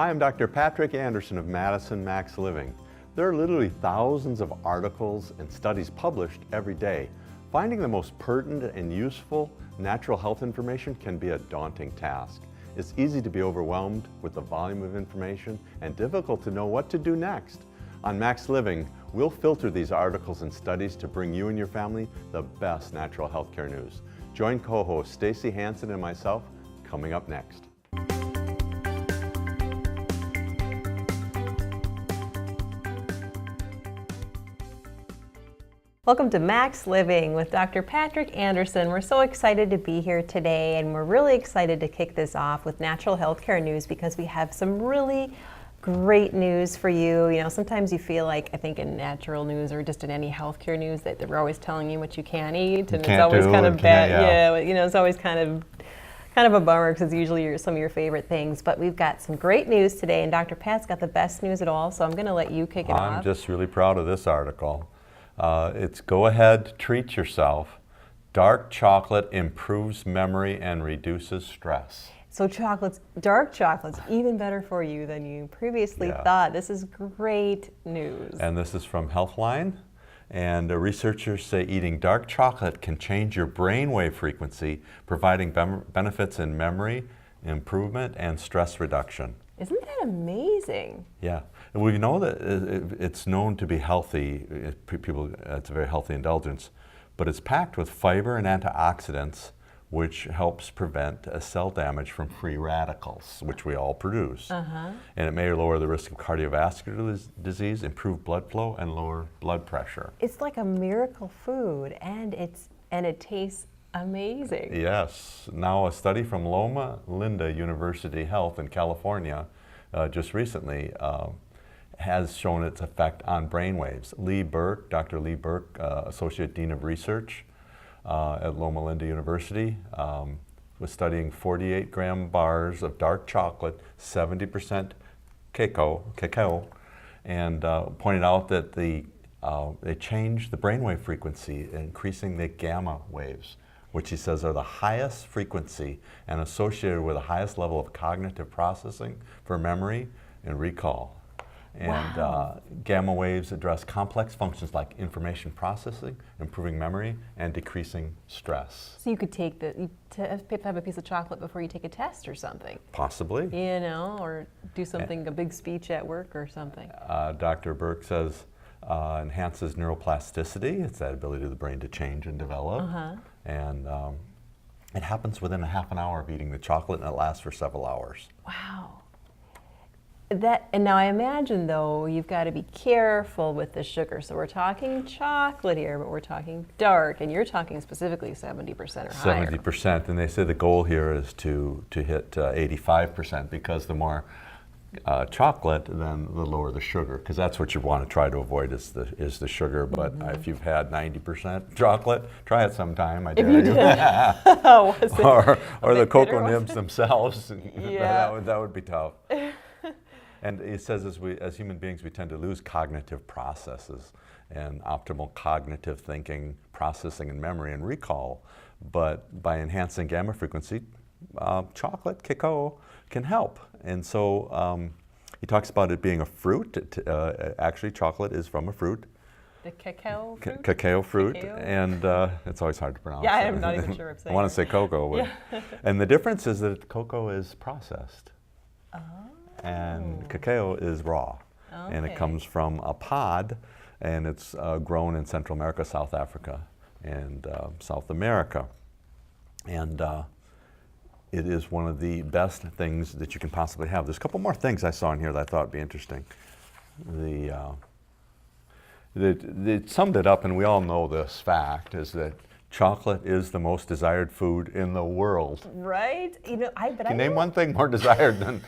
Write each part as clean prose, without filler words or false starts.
Hi, I'm Dr. Patrick Andersen of Madison Max Living. There are literally thousands of articles and studies published every day. Finding the most pertinent and useful natural health information can be a daunting task. It's easy to be overwhelmed with the volume of information and difficult to know what to do next. On Max Living, we'll filter these articles and studies to bring you and your family the best natural healthcare news. Join co-host Stacy Hansen and myself coming up next. Welcome to Max Living with Dr. Patrick Andersen. We're so excited to be here today, and we're really excited to kick this off with natural healthcare news because we have some really great news for you. You know, sometimes you feel like, I think in natural news or just in any healthcare news, that they're always telling you what you can't eat, and it's always kind of bad. Yeah, you know, it's always kind of a bummer because it's usually some of your favorite things. But we've got some great news today, and Dr. Pat's got the best news at all, so I'm going to let you kick it off. I'm just really proud of this article. It's go ahead, treat yourself. Dark chocolate improves memory and reduces stress. So dark chocolate's even better for you than you previously thought. This is great news. And this is from Healthline. And researchers say eating dark chocolate can change your brainwave frequency, providing benefits in memory improvement and stress reduction. Isn't that amazing? Yeah. And we know that it's known to be healthy. It's a very healthy indulgence, but it's packed with fiber and antioxidants, which helps prevent cell damage from free radicals, which we all produce. And it may lower the risk of cardiovascular disease, improve blood flow, and lower blood pressure. It's like a miracle food, and it tastes amazing. Yes. Now a study from Loma Linda University Health in California just recently has shown its effect on brain waves. Dr. Lee Burke, Associate Dean of Research at Loma Linda University, was studying 48-gram bars of dark chocolate, 70% cacao, and pointed out that they changed the brainwave frequency, increasing the gamma waves, which he says are the highest frequency and associated with the highest level of cognitive processing for memory and recall. And gamma waves address complex functions like information processing, improving memory, and decreasing stress. So you could take have a piece of chocolate before you take a test or something. Possibly. You know, or do something, a big speech at work or something. Dr. Burke says enhances neuroplasticity. It's that ability of the brain to change and develop. And it happens within a half an hour of eating the chocolate, and it lasts for several hours. Wow. And now I imagine, though, you've got to be careful with the sugar. So we're talking chocolate here, but we're talking dark, and you're talking specifically 70% or higher. 70%, and they say the goal here is to hit 85%, because the more chocolate, then the lower the sugar, because that's what you want to try to avoid is the sugar. But if you've had 90% chocolate, try it sometime. I dare you. or the cocoa nibs themselves. that would be tough. And it says as human beings, we tend to lose cognitive processes and optimal cognitive thinking, processing, and memory and recall. But by enhancing gamma frequency, chocolate, cacao, can help. And so he talks about it being a fruit. Actually, chocolate is from a fruit. The cacao fruit? Cacao fruit. And it's always hard to pronounce. Yeah, I'm not even sure if I'm saying I want to say cocoa. But and the difference is that cocoa is processed. And cacao is raw. And it comes from a pod, and it's grown in Central America, South Africa, and South America. And it is one of the best things that you can possibly have. There's a couple more things I saw in here that I thought would be interesting. They summed it up, and we all know this fact, is that chocolate is the most desired food in the world. Right? You know, Can you name one thing more desired than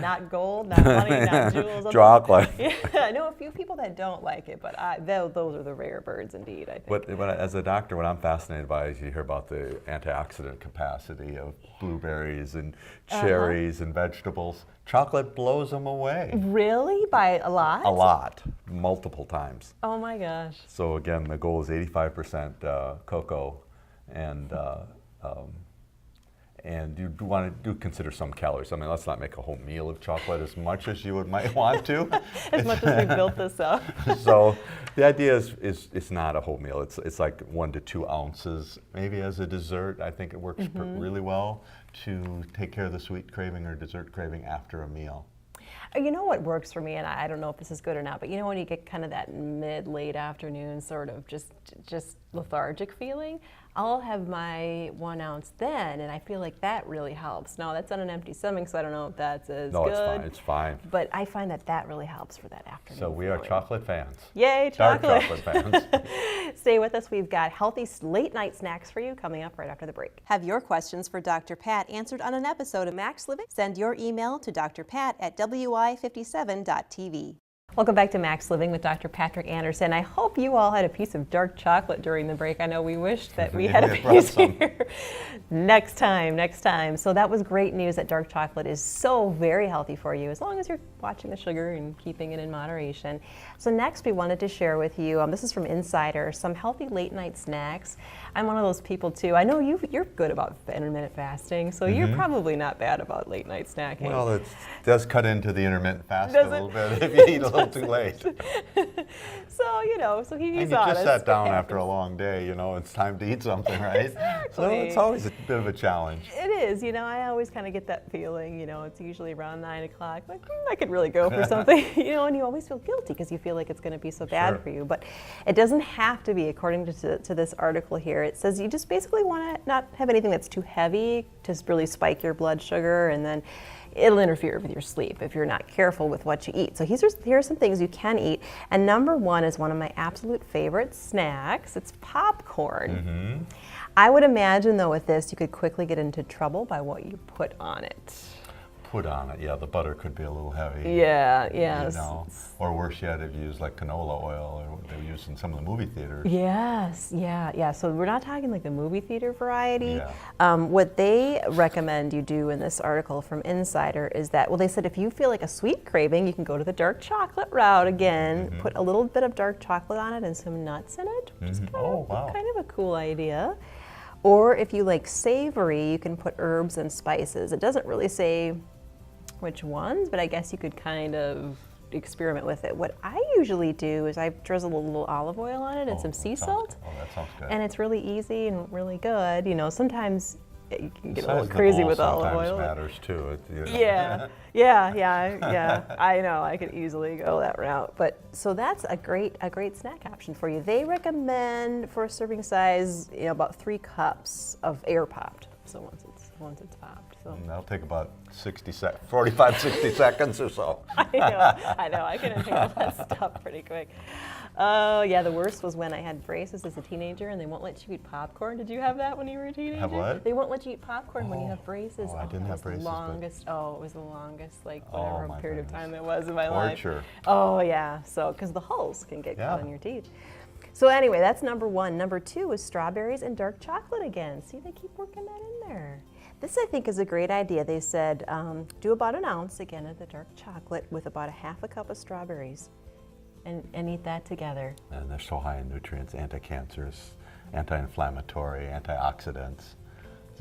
not gold, not money, not jewels. Chocolate. Yeah, I know a few people that don't like it, but those are the rare birds indeed, I think. But as a doctor, what I'm fascinated by is you hear about the antioxidant capacity of blueberries and cherries and vegetables. Chocolate blows them away. Really? By a lot? A lot. Multiple times. Oh my gosh. So again, the goal is 85% cocoa, and And you do consider some calories. I mean, let's not make a whole meal of chocolate as much as you might want to. As much as we built this up. So the idea is it's not a whole meal. It's like 1 to 2 ounces, maybe as a dessert. I think it works really well to take care of the sweet craving or dessert craving after a meal. You know what works for me, and I don't know if this is good or not, but you know when you get kind of that mid-late afternoon sort of just lethargic feeling, I'll have my 1 ounce then, and I feel like that really helps. Now that's on an empty stomach, so I don't know if that's as good. No, it's fine. But I find that really helps for that afternoon. So we are feeling. chocolate fans. Yay, Dark chocolate. chocolate fans. Stay with us. We've got healthy late night snacks for you coming up right after the break. Have your questions for Dr. Pat answered on an episode of Max Living? Send your email to drpat@wi57.tv. Welcome back to Max Living with Dr. Patrick Andersen. I hope you all had a piece of dark chocolate during the break. I know we wished that we had a piece here. Next time. So that was great news that dark chocolate is so very healthy for you as long as you're watching the sugar and keeping it in moderation. So next we wanted to share with you, this is from Insider, some healthy late night snacks. I'm one of those people too. I know you're good about intermittent fasting, so you're probably not bad about late night snacking. Well, it does cut into the intermittent fast a little bit if you eat a little too late. So he's and you honest. just sat down after a long day, it's time to eat something, right? Exactly. So it's always a bit of a challenge. It is, I always kind of get that feeling, it's usually around 9 o'clock, like I could really go for something, and you always feel guilty because you feel like it's going to be so bad for you. But it doesn't have to be, according to this article here. It says you just basically want to not have anything that's too heavy to really spike your blood sugar, and then it'll interfere with your sleep if you're not careful with what you eat. So here are some things you can eat. And number 1 is one of my absolute favorite snacks. It's popcorn. I would imagine, though, with this, you could quickly get into trouble by what you put on it. Yeah, the butter could be a little heavy. Yeah. Or worse yet, if you use like canola oil, or what they use in some of the movie theaters. Yes, yeah. So we're not talking like the movie theater variety. Yeah. What they recommend you do in this article from Insider is that, they said if you feel like a sweet craving, you can go to the dark chocolate route again, put a little bit of dark chocolate on it and some nuts in it, which is kind of a cool idea. Or if you like savory, you can put herbs and spices. It doesn't really say which ones, but I guess you could kind of experiment with it. What I usually do is I drizzle a little olive oil on it and some sea salt. That sounds good. And it's really easy and really good. Sometimes you can get a Size little crazy with olive sometimes oil. matters too. Yeah. I know I could easily go that route. But so that's a great snack option for you. They recommend for a serving size, about 3 cups of air popped. So once it's popped. So that'll take about 45, 60 seconds or so. I know. I can inhale that stuff pretty quick. Oh, yeah, the worst was when I had braces as a teenager and they won't let you eat popcorn. Did you have that when you were a teenager? Have what? They won't let you eat popcorn when you have braces. I didn't have braces. It was the longest, whatever period of time it was in my Torture. life. Oh, yeah. So, because the hulls can get caught in your teeth. So anyway, that's number 1. Number 2 is strawberries and dark chocolate again. See, they keep working that in there. This, I think, is a great idea. They said do about an ounce, again, of the dark chocolate with about a half a cup of strawberries and eat that together. And they're so high in nutrients, anti-cancerous, anti-inflammatory, antioxidants.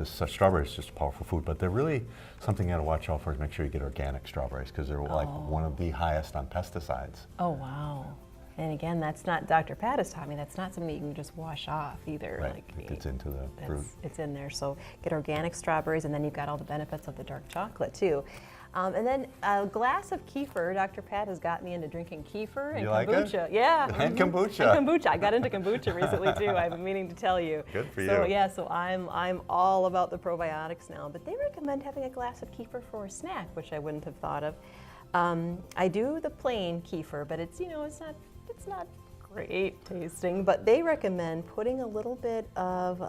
Strawberries is just a powerful food, but they're really something you got to watch out for is make sure you get organic strawberries because they're like one of the highest on pesticides. Oh, wow. And again, that's not, Dr. Pat has taught me, that's not something you can just wash off either. Right, it gets into the fruit. It's in there. So get organic strawberries, and then you've got all the benefits of the dark chocolate too. And then a glass of kefir. Dr. Pat has got me into drinking kefir and you kombucha. Like it? Yeah. And kombucha. And kombucha. I got into kombucha recently too. I've been meaning to tell you. Good for you. So yeah, so I'm all about the probiotics now. But they recommend having a glass of kefir for a snack, which I wouldn't have thought of. I do the plain kefir, but it's it's not great tasting, but they recommend putting a little bit of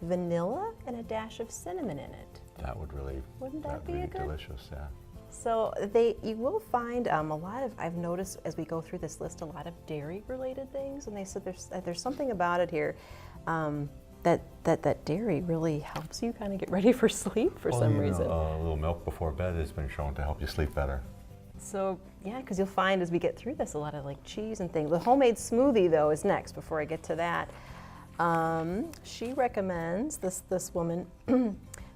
vanilla and a dash of cinnamon in it. That would really, Wouldn't that be good? Delicious, yeah. So you will find a lot of, I've noticed as we go through this list, a lot of dairy related things, and they said there's something about it here that dairy really helps you kind of get ready for sleep for some reason. A little milk before bed has been shown to help you sleep better. So yeah, because you'll find as we get through this, a lot of like cheese and things. The homemade smoothie though is next. Before I get to that, she recommends this woman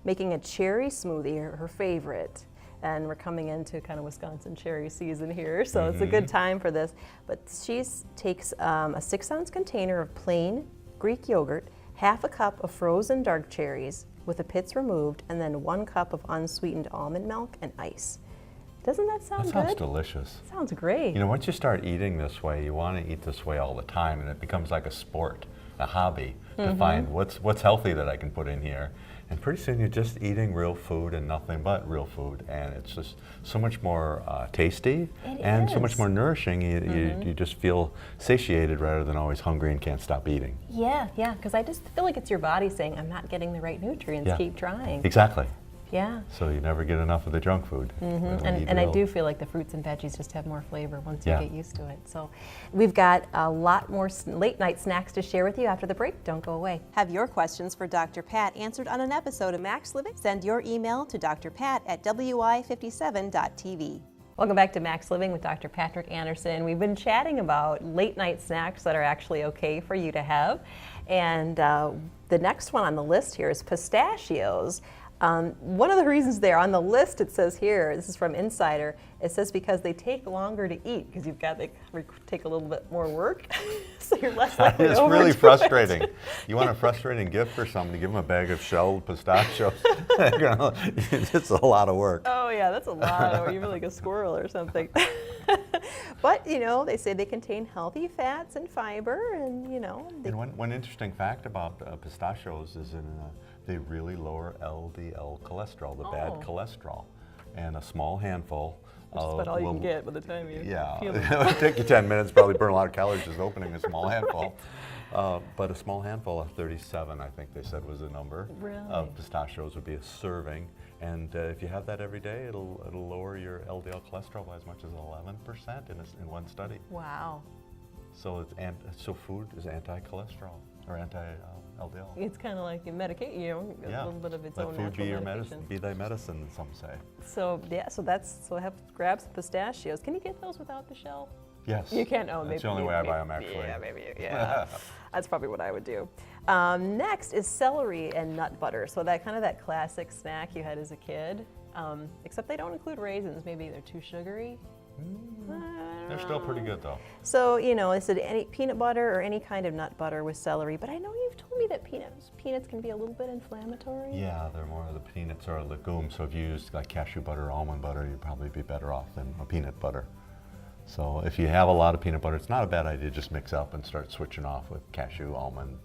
making a cherry smoothie, her favorite. And we're coming into kind of Wisconsin cherry season here, so it's a good time for this. But she takes a 6-ounce container of plain Greek yogurt, half a cup of frozen dark cherries with the pits removed, and then 1 cup of unsweetened almond milk and ice. Doesn't that sound good? That sounds delicious. Sounds great. You know, once you start eating this way, you want to eat this way all the time, and it becomes like a sport, a hobby, to find what's healthy that I can put in here. And pretty soon you're just eating real food and nothing but real food, and it's just so much more tasty and so much more nourishing. You just feel satiated rather than always hungry and can't stop eating. Yeah, because I just feel like it's your body saying, I'm not getting the right nutrients, keep trying. Exactly. Yeah. So you never get enough of the junk food. And I do feel like the fruits and veggies just have more flavor once you get used to it. So we've got a lot more late night snacks to share with you after the break. Don't go away. Have your questions for Dr. Pat answered on an episode of Max Living? Send your email to drpat@wi57.tv. Welcome back to Max Living with Dr. Patrick Andersen. We've been chatting about late night snacks that are actually okay for you to have. And the next one on the list here is pistachios. One of the reasons they're on the list, it says here, this is from Insider, it says because they take longer to eat because they take a little bit more work, so you're less likely to It's really frustrating. You want a frustrating gift for somebody, give them a bag of shelled pistachios. It's a lot of work. Oh yeah, that's a lot, or even like a squirrel or something. But, they say they contain healthy fats and fiber, and, And one interesting fact about pistachios is they really lower LDL cholesterol, the bad cholesterol. And a small handful Which is about all you can get by the time you peel them. it would take you 10 minutes, probably burn a lot of calories just opening a small handful. But a small handful of 37, I think they said was the number of pistachios would be a serving. And if you have that every day, it'll lower your LDL cholesterol by as much as 11% in one study. Wow. So so food is anti-cholesterol or anti-LDL. It's kind of like a medication, a little bit of its Let own food natural be your medication. medicine, be thy medicine, some say. So I have to grab some pistachios. Can you get those without the shell? Yes. You can. That's the only way I buy them, actually. Yeah, maybe. Yeah. That's probably what I would do. Next is celery and nut butter. So that classic snack you had as a kid, except they don't include raisins. Maybe they're too sugary. They're still pretty good, though. So, they said any peanut butter or any kind of nut butter with celery. But I know you've told me that peanuts can be a little bit inflammatory. Yeah, they're more of the peanuts are a legume. So if you use like cashew butter or almond butter, you'd probably be better off than a peanut butter. So if you have a lot of peanut butter, it's not a bad idea to just mix up and start switching off with cashew, almond.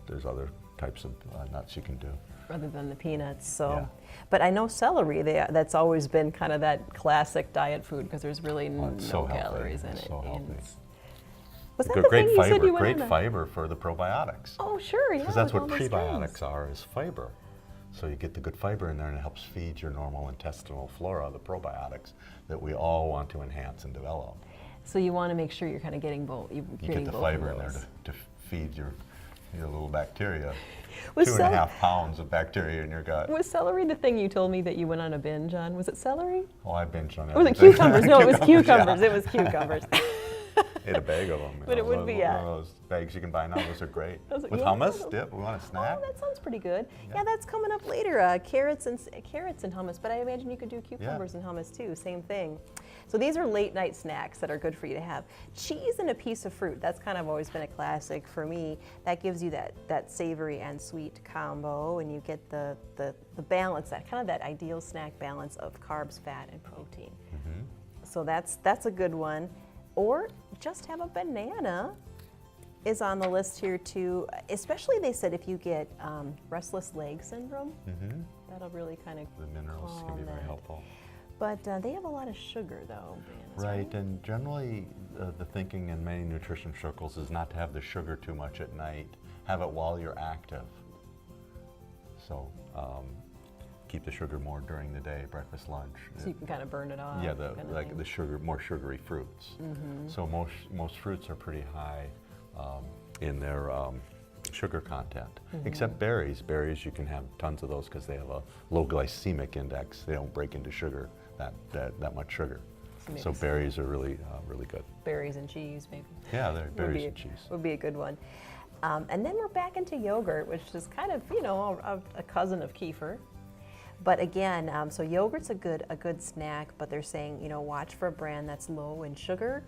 There's other types of nuts you can do. Rather than the peanuts. So, But I know celery, that's always been kind of that classic diet food because there's really no calories in it. So healthy. Was that the thing you said you went on Great fiber for the probiotics. Oh, sure, yeah. Because that's what with all those prebiotics things. are, is fiber. So you get the good fiber in there and it helps feed your normal intestinal flora, the probiotics that we all want to enhance and develop. So you want to make sure you're kind of getting both. You get the fiber in there to feed your little bacteria. Was 2.5 pounds of bacteria in your gut. Was celery the thing you told me that you went on a binge on? Was it celery? Oh, I binged on Or was everything. it cucumbers? No, it was cucumbers. Yeah. It was cucumbers. Ate a bag of them. But it would be, one of those bags you can buy now. Those are great. With yeah, hummus dip. We want a snack. Oh, that sounds pretty good. Yeah, that's coming up later. Carrots and hummus. But I imagine you could do cucumbers and hummus too. Same thing. So these are late night snacks that are good for you to have. Cheese and a piece of fruit. That's kind of always been a classic for me. That gives you that savory and sweet combo, and you get the balance, that ideal snack balance of carbs, fat, and protein. So that's a good one. Or just have a banana is on the list here too. Especially they said if you get restless leg syndrome, that'll really kind of the minerals can be very helpful. But they have a lot of sugar though, bananas, right, and generally the thinking in many nutrition circles is not to have the sugar too much at night. Have it while you're active. So keep the sugar more during the day, breakfast, lunch. So you can kind of burn it off. Yeah, the sugar, more sugary fruits. So most fruits are pretty high in their sugar content, except berries. Berries, you can have tons of those because they have a low glycemic index. They don't break into sugar, that much sugar. So berries are really good. Berries and cheese, maybe. Yeah, berries and cheese. Would be a good one. And then we're back into yogurt, which is kind of, you know, a cousin of kefir. But again, so yogurt's a good snack, but they're saying, you know, watch for a brand that's low in sugar.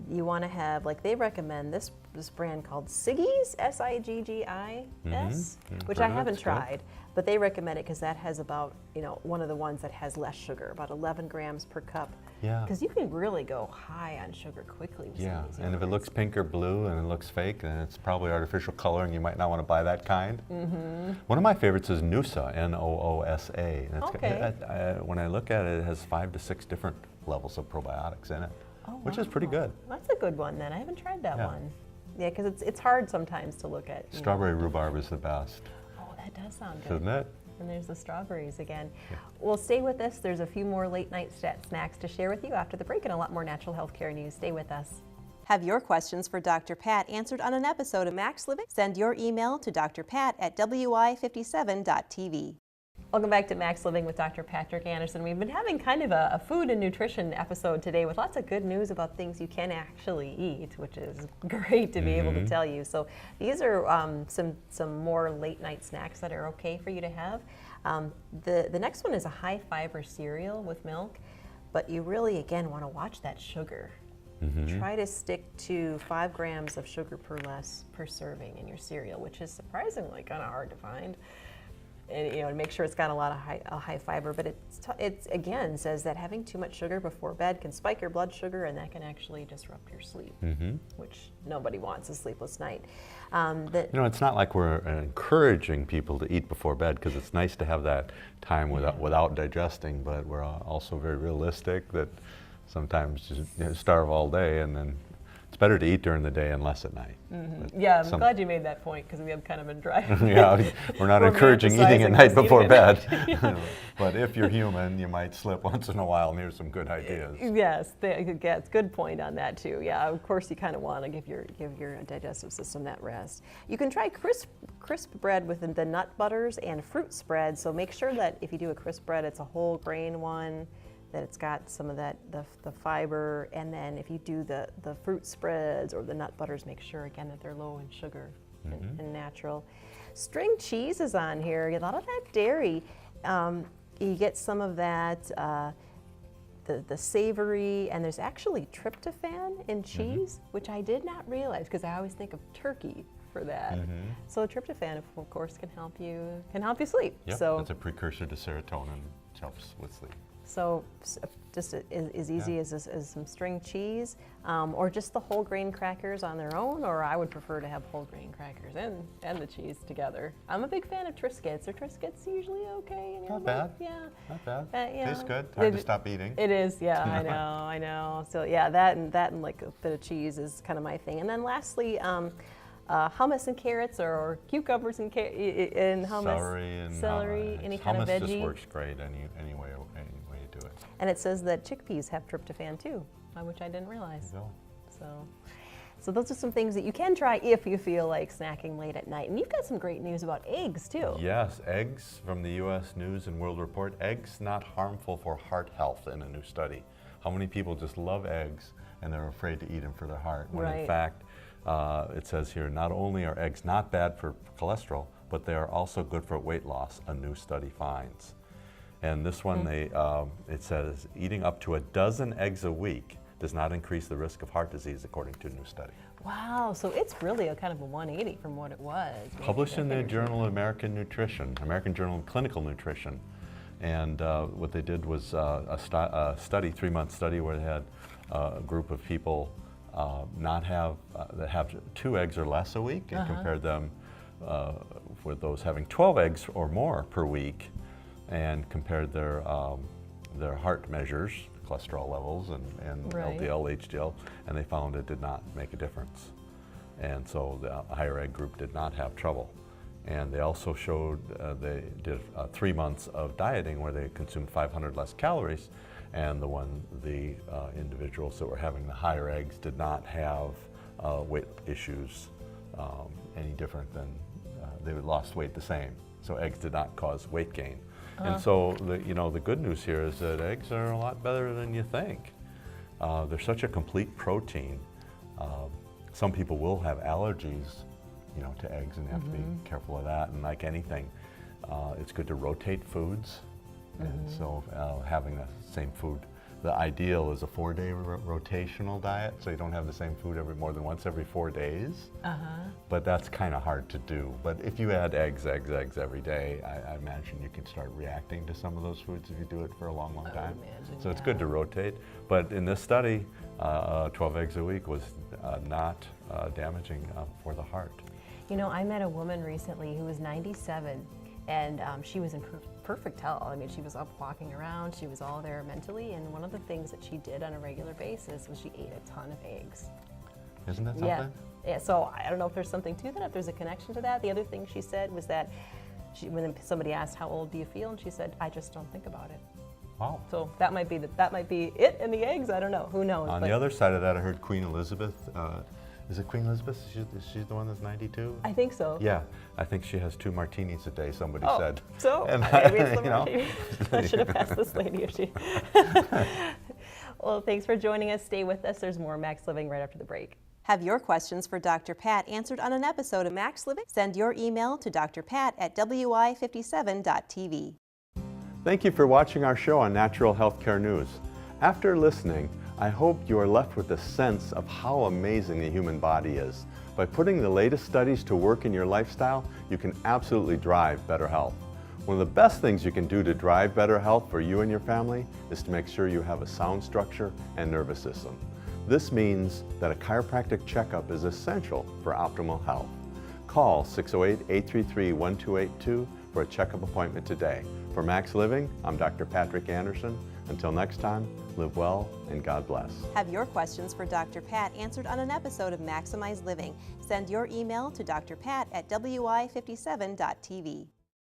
You want to have, like, they recommend this brand called Siggi's, S-I-G-G-I-S, which I haven't tried, but they recommend it because that has about, you know, one of the ones that has less sugar, about 11 grams per cup. Yeah. Because you can really go high on sugar quickly with some of these and if it yogurts. looks pink or blue and it looks fake, then it's probably artificial coloring. You might not want to buy that kind. One of my favorites is Noosa, N-O-O-S-A. And Okay. when I look at it, it has 5 to 6 different levels of probiotics in it, which is pretty good. That's a good one then. I haven't tried that Yeah. one. Yeah, because it's hard sometimes to look at. You Strawberry rhubarb is the best, know. Oh, that does sound good. doesn't it? And there's the strawberries again. Well, stay with us. There's a few more late night snacks to share with you after the break and a lot more natural health care news. Stay with us. Have your questions for Dr. Pat answered on an episode of Max Living? Send your email to drpat@wi57.tv. Welcome back to Max Living with Dr. Patrick Andersen. We've been having kind of a food and nutrition episode today with lots of good news about things you can actually eat, which is great to be able to tell you. So these are some more late night snacks that are okay for you to have. The next one is a high fiber cereal with milk, but you really, again, want to watch that sugar. Try to stick to 5 grams of sugar per serving in your cereal, which is surprisingly kind of hard to find. And, you know, make sure it's got a lot of high fiber, but it's again says that having too much sugar before bed can spike your blood sugar, and that can actually disrupt your sleep, which nobody wants a sleepless night. You know, it's not like we're encouraging people to eat before bed, because it's nice to have that time without digesting, but we're also very realistic that sometimes you starve all day, and then it's better to eat during the day and less at night. Yeah, I'm glad you made that point, because we have kind of been driving. We're not encouraging eating at night before bed. Yeah. But if you're human, you might slip once in a while, and here's some good ideas. Yes, it's good point on that too. Yeah, of course you kind of want to give your digestive system that rest. You can try crisp bread with the nut butters and fruit spread. So make sure that if you do a crisp bread, it's a whole grain one, that it's got some of that the fiber, and then if you do the fruit spreads or the nut butters, make sure again that they're low in sugar and natural. String cheese is on here. A lot of that dairy. You get some of that the savory, and there's actually tryptophan in cheese, which I did not realize, because I always think of turkey for that. So tryptophan, of course, can help you sleep. Yep, So it's a precursor to serotonin, which helps with sleep. So just as easy as some string cheese, or just the whole grain crackers on their own, or I would prefer to have whole grain crackers and the cheese together. I'm a big fan of Triscuits. Are Triscuits usually okay in your Not book? bad. Yeah. Not bad. Yeah. Tastes good. Hard to stop eating. It is, yeah, I know. So yeah, that and like a bit of cheese is kind of my thing. And then lastly, hummus and carrots, or cucumbers and hummus, celery, any kind of veggie. Hummus just works great any way you do it. And it says that chickpeas have tryptophan too, which I didn't realize. There you go. So those are some things that you can try if you feel like snacking late at night. And you've got some great news about eggs too. Yes, eggs from the U.S. News and World Report. Eggs not harmful for heart health in a new study. How many people just love eggs and they're afraid to eat them for their heart? When in fact, it says here, not only are eggs not bad for cholesterol, but they are also good for weight loss, a new study finds. And this one, it says, eating up to 12 eggs a week does not increase the risk of heart disease, according to a new study. Wow, so it's really a kind of a 180 from what it was. Published in the Journal of American Nutrition, American Journal of Clinical Nutrition. And what they did was a study, 3-month study, where they had a group of people that have 2 eggs or less a week, and compared them with those having 12 eggs or more per week, and compared their heart measures, cholesterol levels and LDL, HDL, and they found it did not make a difference. And so the higher egg group did not have trouble. And they also showed, they did 3 months of dieting where they consumed 500 less calories, and the individuals that were having the higher eggs did not have weight issues any different than, they lost weight the same. So eggs did not cause weight gain. And so the good news here is that eggs are a lot better than you think. They're such a complete protein. Some people will have allergies, you know, to eggs, and you have to be careful of that. And like anything, it's good to rotate foods. And so having the same food, the ideal is a 4-day rotational diet, so you don't have the same food more than once every 4 days. But that's kind of hard to do. But if you add eggs every day, I imagine you can start reacting to some of those foods if you do it for a long time. So it's good to rotate. But in this study, 12 eggs a week was not damaging for the heart. You know, I met a woman recently who was 97, and she was in perfect health. I mean, she was up walking around, she was all there mentally, and one of the things that she did on a regular basis was she ate a ton of eggs. Isn't that something? Yeah, so I don't know if there's something to that, if there's a connection to that. The other thing she said was that when somebody asked, how old do you feel? And she said, I just don't think about it. Wow. So that might be it in the eggs, I don't know, who knows. On the other side of that, I heard Queen Elizabeth. Is it Queen Elizabeth? Is she the one that's 92? I think so. Yeah, I think she has 2 martinis a day, somebody said. So And maybe it's the you know. martini. I should have asked this lady if she. Well, thanks for joining us. Stay with us. There's more Max Living right after the break. Have your questions for Dr. Pat answered on an episode of Max Living? Send your email to drpat@wi57.tv. Thank you for watching our show on Natural Healthcare News. After listening, I hope you are left with a sense of how amazing the human body is. By putting the latest studies to work in your lifestyle, you can absolutely drive better health. One of the best things you can do to drive better health for you and your family is to make sure you have a sound structure and nervous system. This means that a chiropractic checkup is essential for optimal health. Call 608-833-1282 for a checkup appointment today. For Max Living, I'm Dr. Patrick Andersen. Until next time, live well and God bless. Have your questions for Dr. Pat answered on an episode of Maximize Living. Send your email to drpat@wi57.tv.